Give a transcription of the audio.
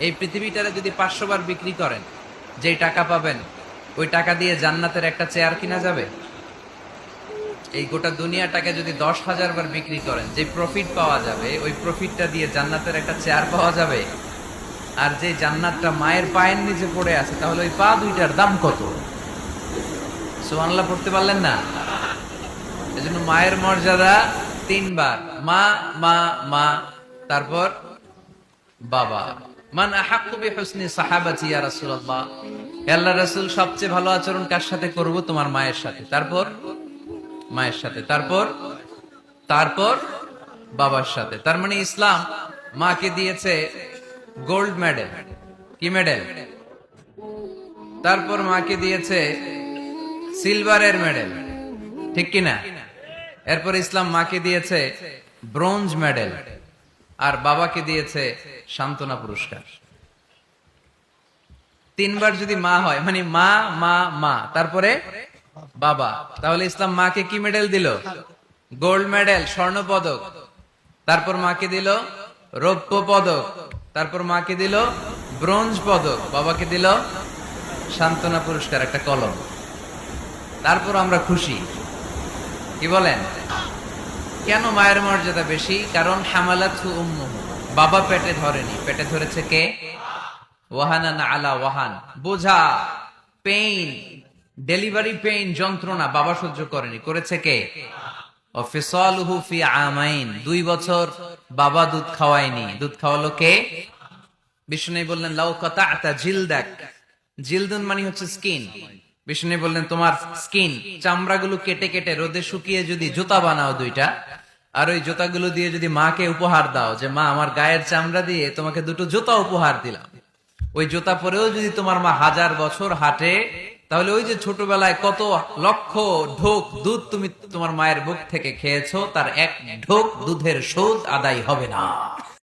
এই পৃথিবীটারে যদি 500 বার বিক্রি করেন, যেই টাকা পাবেন ওই টাকা দিয়ে জান্নাতের একটা চেয়ার কিনা যাবে? এই গোটা দুনিয়াটাকে যদি 10,000 বার বিক্রি করেন, যে প্রফিট পাওয়া যাবে ওই প্রফিটটা দিয়ে জান্নাতের একটা চেয়ার পাওয়া যাবে? আর যে জান্নাতটা মায়ের পায়ের নিচে পড়ে আছে, তাহলে ওই পা দুইটার দাম কত? সুবহানাল্লাহ পড়তে পারলেন না? এজন্য মায়ের মর্যাদা 3 বার, মা মা মা, তারপর বাবা। মান আহাক্কু বিহুসনি সাহাবাতি ইয়া রাসূলুল্লাহ, হে আল্লাহর রাসূল সবচেয়ে ভালো আচরণ কার সাথে করব? তোমার মায়ের সাথে, তারপর মায়ের সাথে, তারপর তারপর বাবার সাথে। তার মানে ইসলাম মাকে দিয়েছে গোল্ড মেডেল। কি মেডেল? তারপর মাকে দিয়েছে সিলভারের মেডেল, ঠিক কিনা? এরপর ইসলাম মাকে দিয়েছে ব্রোঞ্জ মেডেল, আর বাবাকে দিয়েছে সান্ত্বনা পুরস্কার। 3 বার যদি মা হয়, মানে মা মা মা, তারপরে বাবা, তাহলে ইসলাম মাকে কি মেডেল দিল? গোল্ড মেডেল, স্বর্ণ পদক। তারপর মাকে দিল রৌপ্য পদক। তারপর মাকে দিল ব্রোঞ্জ পদক। বাবাকে দিল সান্ত্বনা পুরস্কার, একটা কলম। তারপর আমরা খুশি। কি বলেন? কেন মায়ের মর্যাদা বেশি? কারণ হামালাতহু উম্মুহু, বাবা পেটে ধরেনি, পেটে ধরেছে কে? ওয়াহানান আলা ওয়াহান, বোঝা, পেইন, ডেলিভারি পেইন, যন্ত্রণা বাবা সহ্য করেনি, করেছে কে? ও ফিসালুহু ফি আমাইন, 2 বছর বাবা দুধ খাওয়ায়নি, দুধ খাওয়ালো কে? বিষ্ণু বললেন লাউ কাতা'তা জিলদাক, জিলদুন মানে হচ্ছে স্কিন। বিষ্ণু বললেন তোমার স্কিন, চামড়াগুলো কেটে কেটে রোদে শুকিয়ে যদি জুতা বানাও 2টা, আর ওই জুতাগুলো দিয়ে যদি মাকে উপহার দাও, যে মা আমার গায়ের চামড়া দিয়ে তোমাকে 2টো জুতা উপহার দিলাম, ওই জুতা পরেও যদি তোমার মা 1000 বছর হাঁটে, তাহলে ওই যে ছোটবেলায় কত লক্ষ ঢোক দুধ তুমি তোমার মায়ের বুক থেকে খেয়েছো, তার 1 ঢোক দুধের শোধ আদায় হবে না।